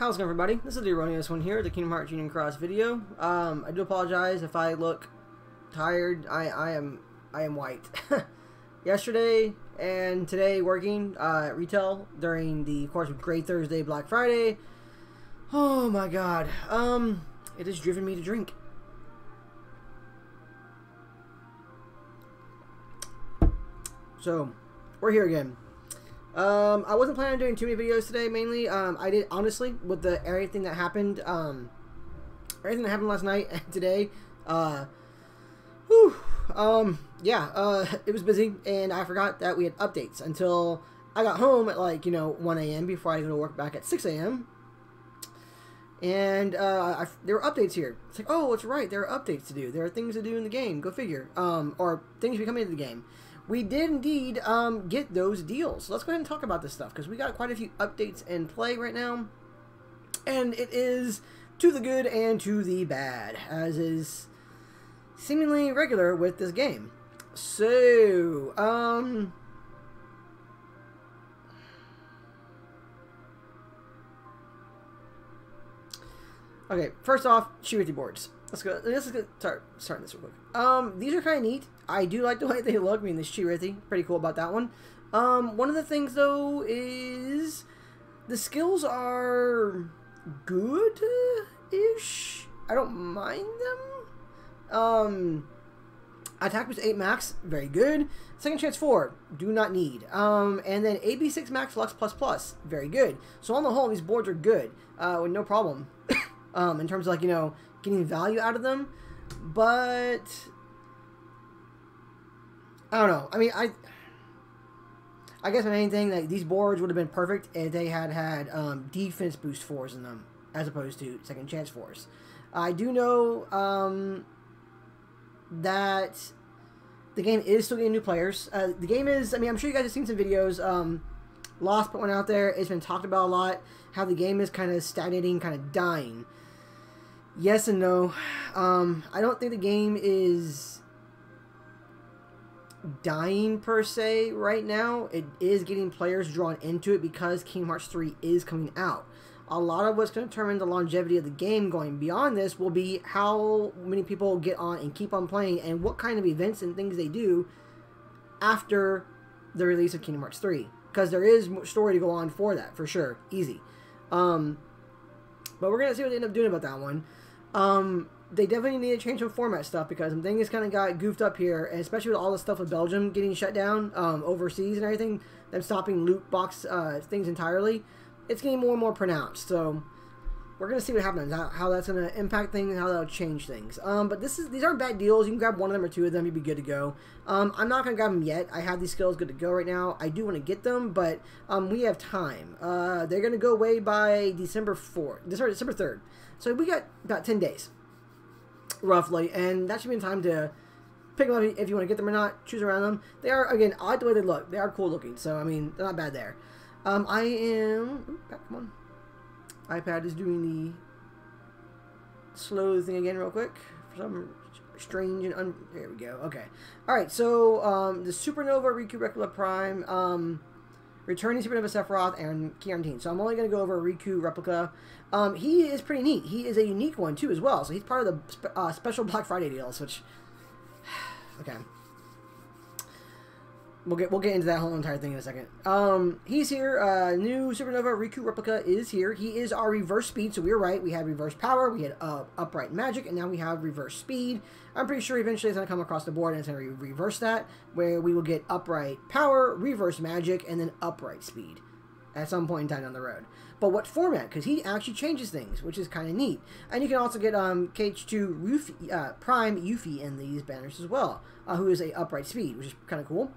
How's it going, everybody? This is the Erroneous One here, the Kingdom Hearts Union Cross video. I do apologize if I look tired. I am white. Yesterday and today working at retail during the course of Great Thursday, Black Friday. Oh my god. It has driven me to drink. So, we're here again. I wasn't planning on doing too many videos today, mainly. I did, honestly, with everything that happened, last night and today, it was busy, and I forgot that we had updates until I got home at, 1 a.m. before I go to work back at 6 a.m. And, there were updates here. It's like, oh, that's right, there are updates to do. There are things to do in the game, go figure. Or things becoming into the game. We did indeed get those deals. So let's go ahead and talk about this stuff, because we got quite a few updates in play right now. And it is to the good and to the bad, as is seemingly regular with this game. So, okay, first off, Shiruti boards. Let's start starting this real quick. These are kind of neat. I do like the way they look. I mean, this Shiruti, pretty cool about that one. One of the things, though, is the skills are good-ish. I don't mind them. Attack boost 8 max, very good. Second chance 4, do not need. And then AB6 max flux plus, very good. So on the whole, these boards are good, with no problem. In terms of, getting value out of them. But I don't know. I mean, I guess my main thing, these boards would have been perfect if they had defense boost 4s in them, as opposed to second chance 4s. I do know that the game is still getting new players. The game is, I mean, I'm sure you guys have seen some videos. Lost put one out there. It's been talked about a lot. How the game is kind of stagnating, kind of dying. Yes and no. I don't think the game is dying per se right now. It is getting players drawn into it because Kingdom Hearts 3 is coming out. A lot of what's going to determine the longevity of the game going beyond this will be how many people get on and keep on playing, and what kind of events and things they do after the release of Kingdom Hearts 3. Because there is more story to go on for that, for sure. Easy. But we're going to see what they end up doing about that one. They definitely need to change some format stuff, because some things kind of got goofed up here, and especially with all the stuff with Belgium getting shut down overseas and everything, them stopping loot box things entirely. It's getting more and more pronounced. So we're going to see what happens, how that's going to impact things, and how that'll change things. But these aren't bad deals. You can grab one of them or two of them, you'd be good to go. I'm not going to grab them yet. I have these skills good to go right now. I do want to get them, but we have time. They're going to go away by December 3rd. So we got about 10 days, roughly, and that should be in time to pick them up if you want to get them or not, choose around them. They are, again, I like the way they look. They are cool looking, so, I mean, they're not bad there. I am... come on. iPad is doing the slow thing again real quick. For some strange and there we go. Okay. Alright, so the Supernova Riku Replica Prime, returning Supernova Sephiroth, and Chiarentine. So I'm only going to go over Riku Replica. He is pretty neat. He is a unique one too as well. So he's part of the special Black Friday deals, which... okay. We'll get into that whole entire thing in a second. He's here. New Supernova Riku Replica is here. He is our reverse speed, so we were right. We had reverse power, we had upright magic, and now we have reverse speed. I'm pretty sure eventually it's going to come across the board and it's going to reverse that, where we will get upright power, reverse magic, and then upright speed at some point in time down the road. But what format? Because he actually changes things, which is kind of neat. And you can also get KH2 Prime Yuffie in these banners as well, who is a upright speed, which is kind of cool.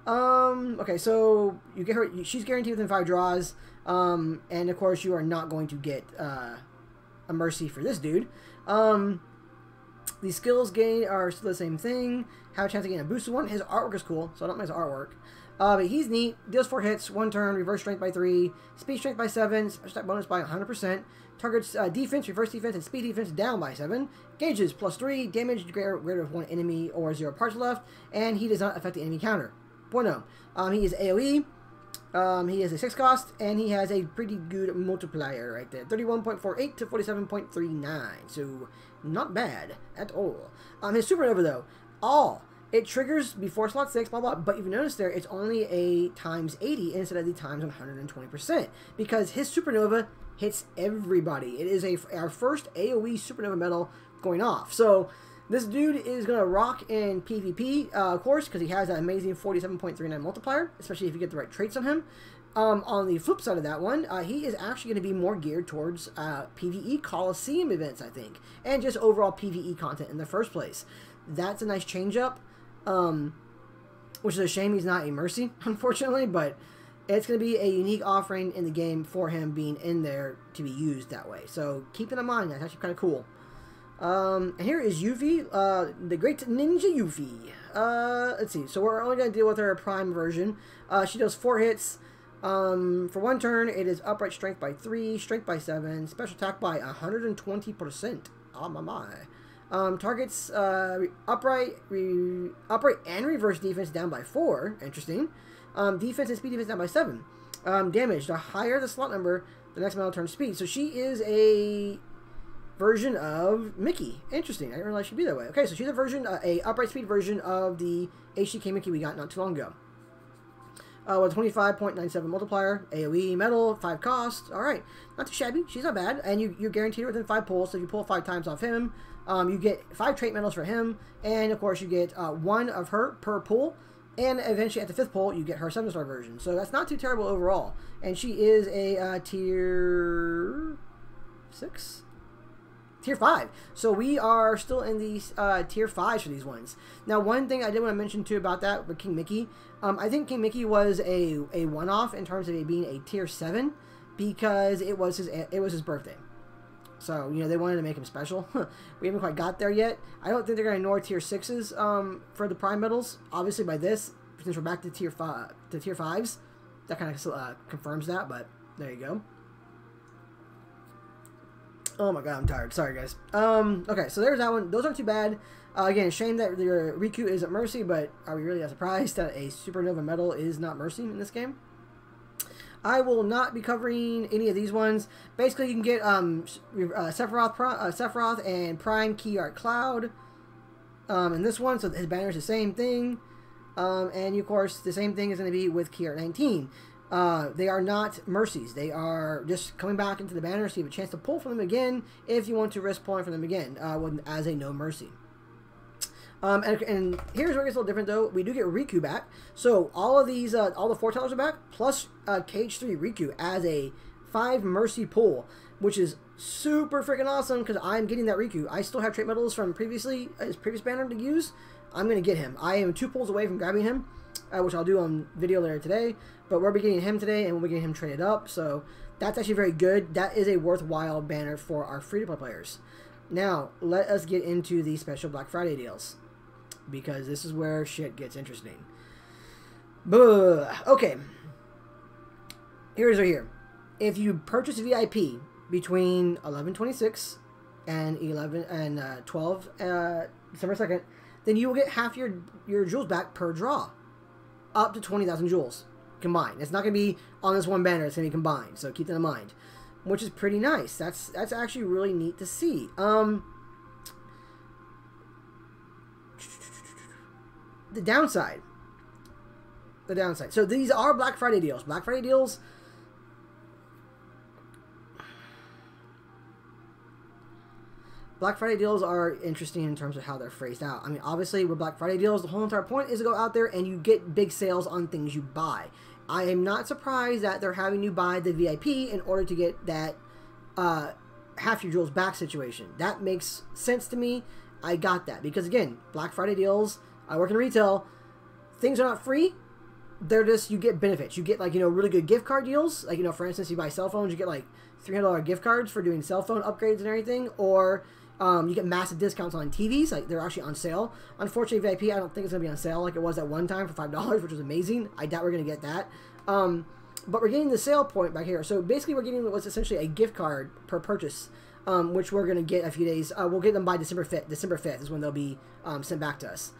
Okay, so you get her. She's guaranteed within 5 draws, and of course you are not going to get a mercy for this dude. The skills gain are still the same thing. Have a chance to gain a boosted one. His artwork is cool, so I don't mind his artwork. But he's neat. Deals 4 hits, 1 turn, reverse strength by 3, speed strength by 7, special attack bonus by 100%. Targets defense, reverse defense, and speed defense down by 7. Gauges +3, damage greater of 1 enemy or 0 parts left, and he does not affect the enemy counter. Bueno. He is AoE. He has a 6 cost, and he has a pretty good multiplier right there. 31.48 to 47.39. So, not bad at all. His Supernova, though, it triggers before slot 6, blah, blah, but if you notice there, it's only a times 80 instead of the times 120%. Because his Supernova hits everybody. It is our first AoE Supernova medal going off. So, this dude is going to rock in PvP, of course, because he has that amazing 47.39 multiplier, especially if you get the right traits on him. On the flip side of that one, he is actually going to be more geared towards PvE Coliseum events, I think, and just overall PvE content in the first place. That's a nice change-up, which is a shame he's not a Mercy, unfortunately, but it's going to be a unique offering in the game for him being in there to be used that way. So keep that in mind. That's actually kind of cool. And here is Yuffie, the great Ninja Yuffie. Let's see. So we're only going to deal with her Prime version. She does 4 hits. For 1 turn, it is upright strength by 3, strength by 7, special attack by 120%. Oh my. Targets upright and reverse defense down by 4. Interesting. Defense and speed defense down by 7. Damage. The higher the slot number, the next model turns speed. So she is a version of Mickey. Interesting. I didn't realize she'd be that way. Okay, so she's a upright speed version of the HDK Mickey we got not too long ago. With 25.97 multiplier, AoE, metal, 5 cost. Alright, not too shabby. She's not bad. And you're guaranteed within 5 pulls, so if you pull 5 times off him, you get 5 trait medals for him, and of course you get 1 of her per pull, and eventually at the 5th pull, you get her 7-star version. So that's not too terrible overall. And she is a tier 6? Tier 5. So we are still in these tier 5s for these ones. Now, one thing I did want to mention too about that with King Mickey, I think King Mickey was a one-off in terms of it being a tier 7 because it was his birthday. So, you know, they wanted to make him special. We haven't quite got there yet. I don't think they're going to ignore tier 6s for the Prime medals. Obviously, by this, since we're back to tier 5s, that kind of confirms that, but there you go. Oh my god, I'm tired. Sorry, guys. Okay, so there's that one. Those aren't too bad. Again, shame that the Riku isn't Mercy, but are we really that surprised that a Supernova medal is not Mercy in this game? I will not be covering any of these ones. Basically, you can get Sephiroth and Prime Key Art Cloud in this one, so his banner is the same thing. And, of course, the same thing is going to be with Key Art 19. They are not Mercies. They are just coming back into the banner, so you have a chance to pull from them again if you want to risk pulling from them again as a no mercy. And here's where it gets a little different, though. We do get Riku back. So all of these, all the foretellers are back, plus Cage 3 Riku as a 5 mercy pull, which is super freaking awesome because I'm getting that Riku. I still have trait medals from previously, his previous banner to use. I'm going to get him. I am 2 pulls away from grabbing him, which I'll do on video later today. But we'll be getting him today, and we'll be getting him traded up. So that's actually very good. That is a worthwhile banner for our free-to-play players. Now, let us get into the special Black Friday deals, because this is where shit gets interesting. Okay. Here's right here. If you purchase VIP between 11/26 and 12 December 2nd, then you will get half your jewels back per draw, up to 20,000 jewels combined. It's not going to be on this one banner. It's going to be combined. So keep that in mind, which is pretty nice. That's actually really neat to see. The downside. So these are Black Friday deals. Black Friday deals. Black Friday deals are interesting in terms of how they're phrased out. I mean, obviously, with Black Friday deals, the whole entire point is to go out there and you get big sales on things you buy. I am not surprised that they're having you buy the VIP in order to get that half your jewels back situation. That makes sense to me. I got that. Because, again, Black Friday deals, I work in retail, things are not free. They're just, you get benefits. You get, like, you know, really good gift card deals. Like, you know, for instance, you buy cell phones, you get, like, $300 gift cards for doing cell phone upgrades and everything. Or you get massive discounts on TVs. Like, they're actually on sale. Unfortunately, VIP, I don't think it's going to be on sale like it was at one time for $5, which was amazing. I doubt we're going to get that. But we're getting the sale point back here. So, basically, we're getting what's essentially a gift card per purchase, which we're going to get a few days. We'll get them by December 5th. December 5th is when they'll be sent back to us.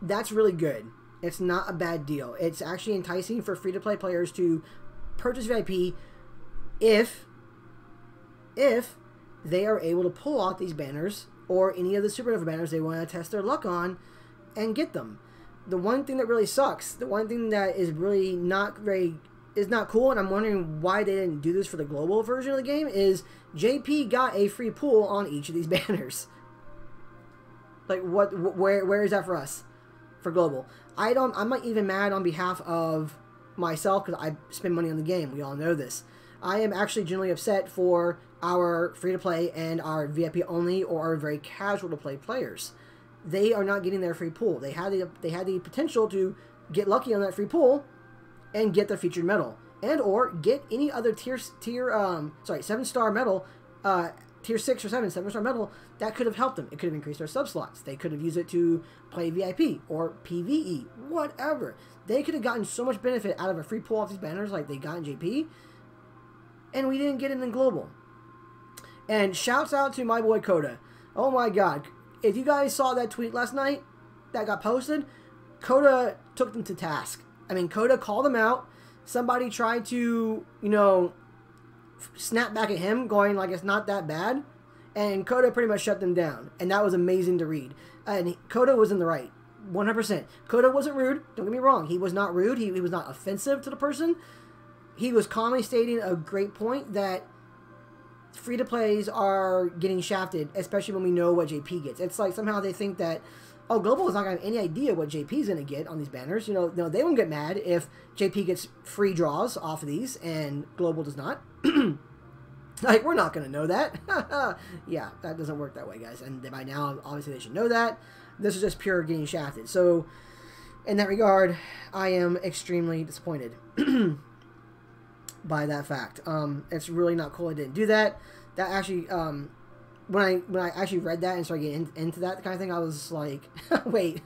that's really good. It's not a bad deal. It's actually enticing for free-to-play players to purchase VIP if they are able to pull out these banners or any of the Supernova banners they want to test their luck on and get them. The one thing that really sucks, the one thing that is really not cool, and I'm wondering why they didn't do this for the global version of the game, is JP got a free pull on each of these banners. Like, where is that for us? For global. I'm not even mad on behalf of myself because I spend money on the game. We all know this. I am actually generally upset for our free-to-play and our VIP only or our very casual-to-play players. They are not getting their free pull. They had the potential to get lucky on that free pull and get the featured medal, and or get any other 7-star medal, tier 6 or 7-star medal that could have helped them. It could have increased their sub slots. They could have used it to play VIP or PvE, whatever. They could have gotten so much benefit out of a free pull off these banners like they got in JP, and we didn't get it in global. And shouts out to my boy Coda. Oh my god. If you guys saw that tweet last night that got posted, Coda took them to task. I mean, Coda called them out. Somebody tried to, snap back at him, going like it's not that bad. And Coda pretty much shut them down. And that was amazing to read. And Coda was in the right. 100%. Coda wasn't rude. Don't get me wrong. He was not rude. He was not offensive to the person. He was calmly stating a great point that free-to-plays are getting shafted, especially when we know what JP gets. It's like somehow they think that, oh, Global is not going to have any idea what JP's going to get on these banners. No, they won't get mad if JP gets free draws off of these and Global does not. Like, we're not going to know that. Yeah, that doesn't work that way, guys. And by now, obviously, they should know that. This is just pure getting shafted. So, in that regard, I am extremely disappointed by that fact. It's really not cool I didn't do that. That actually, when I actually read that and started getting into that kind of thing, I was like, wait,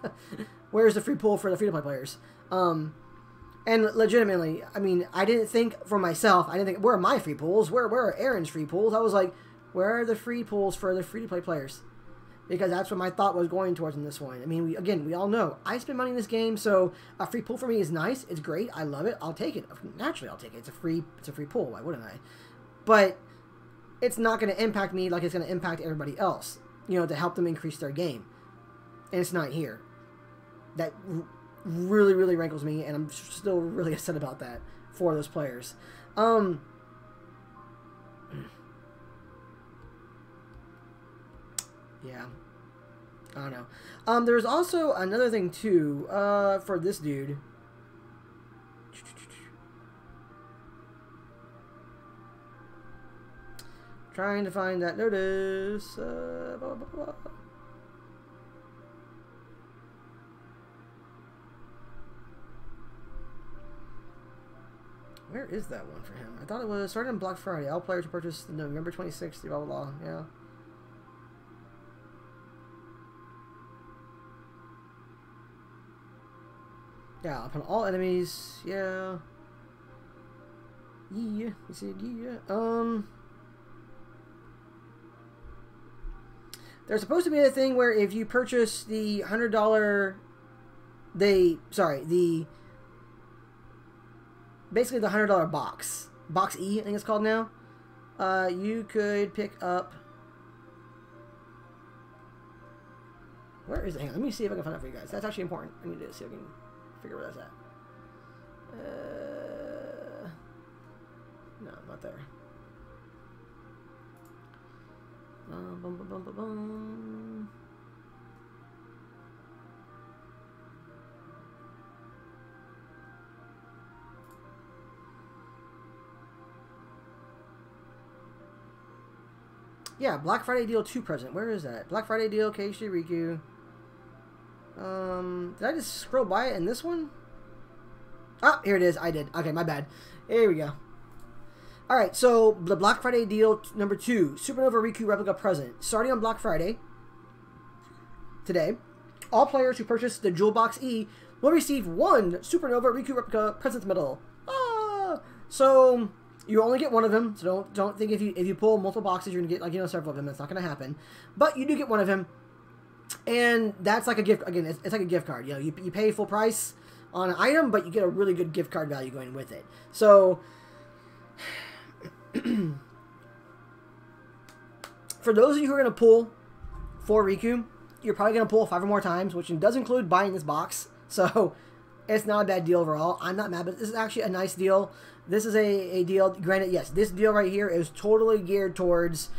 where's the free pull for the free-to-play players? And legitimately, I mean, I didn't think for myself, I didn't think, where are my free pulls? Where are Aaron's free pulls? I was like, where are the free pulls for the free-to-play players? Because that's what my thought was going towards in this one. I mean, we all know, I spend money in this game, so a free pull for me is nice. It's great. I love it. I'll take it. Naturally, I'll take it. It's a free pull. Why wouldn't I? But it's not going to impact me like it's going to impact everybody else, to help them increase their game. And it's not here. That really, really rankles me, and I'm still really upset about that for those players. Yeah. I don't know. There's also another thing, too, for this dude. Trying to find that notice. Blah, blah, blah. Where is that one for him? I thought it was starting on Black Friday. All players to purchase November 26th, blah, blah, blah. Yeah. Yeah, upon all enemies. Yeah. Yeah. You said yeah. There's supposed to be a thing where if you purchase the $100, basically the $100 box E, I think it's called now, you could pick up, where is it? Hang on, let me see if I can find it for you guys. That's actually important. I need to see if I can figure where that's at. No, not there. Bum, bum, bum, bum, bum. Yeah, Black Friday deal 2 present. Where is that? Black Friday deal, Keishi Riku. Did I just scroll by it in this one? Oh, here it is. I did. Okay, my bad. Here we go. Alright, so the Black Friday deal number 2, Supernova Riku replica present. Starting on Black Friday, today, all players who purchase the Jewel Box E will receive 1 Supernova Riku replica present medal. Ah! So you only get one of them. So don't think if you pull multiple boxes you're gonna get several of them. That's not gonna happen. But you do get one of them. And that's like a gift. Again, it's like a gift card. You know, you pay full price on an item, but you get a really good gift card value going with it. So, for those of you who are going to pull for Riku, you're probably going to pull 5 or more times, which does include buying this box. So, it's not a bad deal overall. I'm not mad, but this is actually a nice deal. This is a deal. Granted, yes, this deal right here is totally geared towards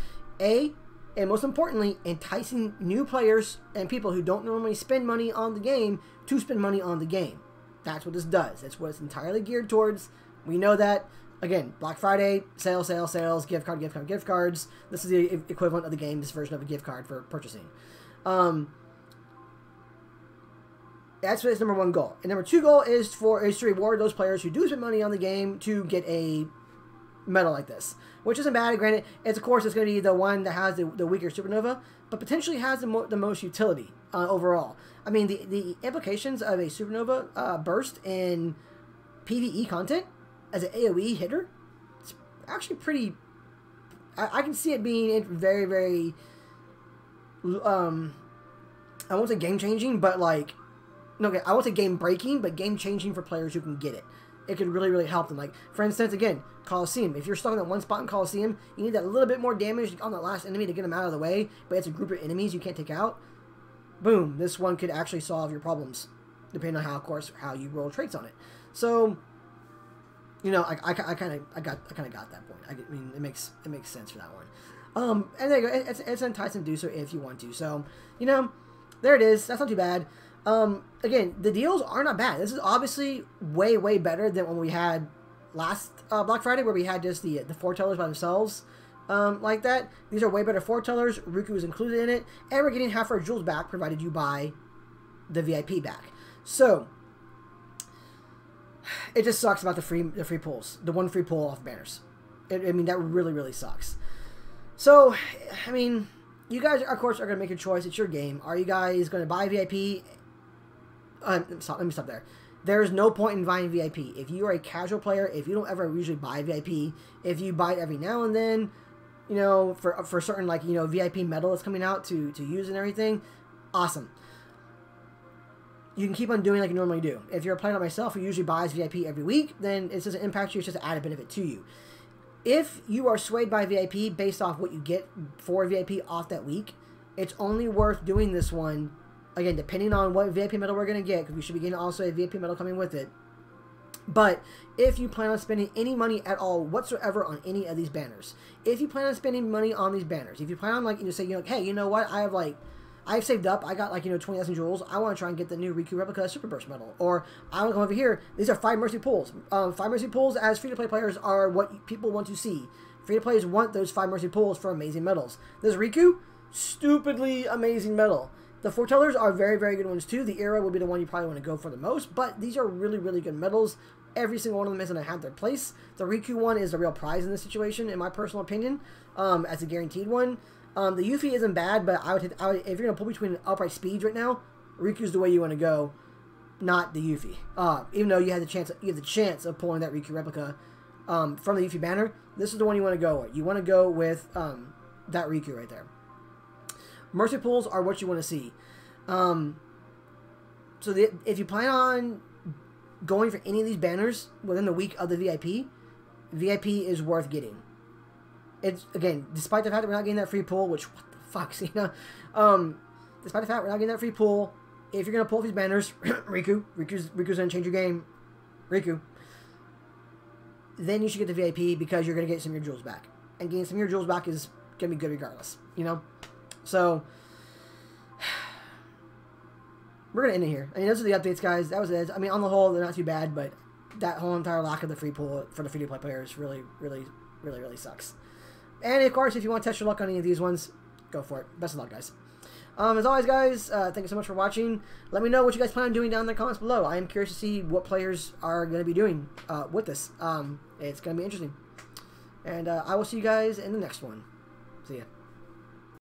and most importantly, enticing new players and people who don't normally spend money on the game to spend money on the game. That's what this does. That's what it's entirely geared towards. We know that. Again, Black Friday, sales, gift cards. This is the equivalent of the game's version of a gift card for purchasing. That's its number 1 goal. And number 2 goal is to reward those players who do spend money on the game to get a medal like this, which isn't bad. Granted, of course it's going to be the one that has the weaker supernova, but potentially has the most utility overall. I mean, the implications of a supernova burst in PvE content as an AoE hitter, it's actually pretty. I can see it being very, very. I won't say game changing, but like, no, okay, I won't say game breaking, but game changing for players who can get it. It could really, really help them. Like, for instance, again, Colosseum. If you're stuck in that one spot in Colosseum, you need that little bit more damage on that last enemy to get them out of the way, but it's a group of enemies you can't take out. Boom. This one could actually solve your problems, depending on how, of course, how you roll traits on it. So, you know, I kind of got that point. I mean, it makes sense for that one. And there you go. It's enticing to do so if you want to. So, you know, there it is. That's not too bad. Again, the deals are not bad. This is obviously way, way better than when we had last Black Friday, where we had just the foretellers by themselves like that. These are way better foretellers. Riku is included in it, and we're getting half our jewels back, provided you buy the VIP back. So, it just sucks about the free pulls. The one free pull off banners. I mean, that really, really sucks. So, I mean, you guys, of course, are going to make your choice. It's your game. Are you guys going to buy VIP? Let me stop there. There's no point in buying VIP. If you are a casual player, if you don't ever usually buy VIP, if you buy it every now and then, you know, for certain, like, you know, VIP metal that's coming out to use and everything, awesome. You can keep on doing like you normally do. If you're a player like myself who usually buys VIP every week, then it doesn't impact you. It's just an added benefit to you. If you are swayed by VIP based off what you get for VIP off that week, it's only worth doing this one. Again, depending on what VIP medal we're going to get, because we should be getting also a VIP medal coming with it. But if you plan on spending any money at all whatsoever on any of these banners, if you plan on spending money on these banners, if you plan on, like, you know, say, you know, hey, you know what, I've saved up, I got, like, you know, 20,000 jewels, I want to try and get the new Riku Replica Super Burst medal, or I want to come over here, these are 5 Mercy pulls. 5 Mercy pulls as free-to-play players are what people want to see. Free-to-players want those 5 Mercy pulls for amazing medals. This Riku, stupidly amazing medal. The foretellers are very, very good ones too. The era will be the one you probably want to go for the most, but these are really, really good medals. Every single one of them is going to have their place. The Riku one is the real prize in this situation, in my personal opinion, as a guaranteed one. The Yuffie isn't bad, but I would if you're going to pull between upright speeds right now, Riku's the way you want to go, not the Yuffie. Even though you have the chance of pulling that Riku replica from the Yuffie banner, this is the one you want to go with. You want to go with that Riku right there. Mercy pulls are what you want to see. So if you plan on going for any of these banners within the week of the VIP is worth getting. It's, again, despite the fact that we're not getting that free pull, which, what the fuck, Cena? Despite the fact we're not getting that free pull, if you're going to pull these banners, Riku's going to change your game, Riku, then you should get the VIP because you're going to get some of your jewels back. And getting some of your jewels back is going to be good regardless, you know? So, we're going to end it here. I mean, those are the updates, guys. That was it. I mean, on the whole, they're not too bad, but that whole entire lack of the free pull for the free-to-play players really, really, really, really sucks. And, of course, if you want to test your luck on any of these ones, go for it. Best of luck, guys. As always, guys, thank you so much for watching. Let me know what you guys plan on doing down in the comments below. I am curious to see what players are going to be doing with this. It's going to be interesting. And I will see you guys in the next one. See ya.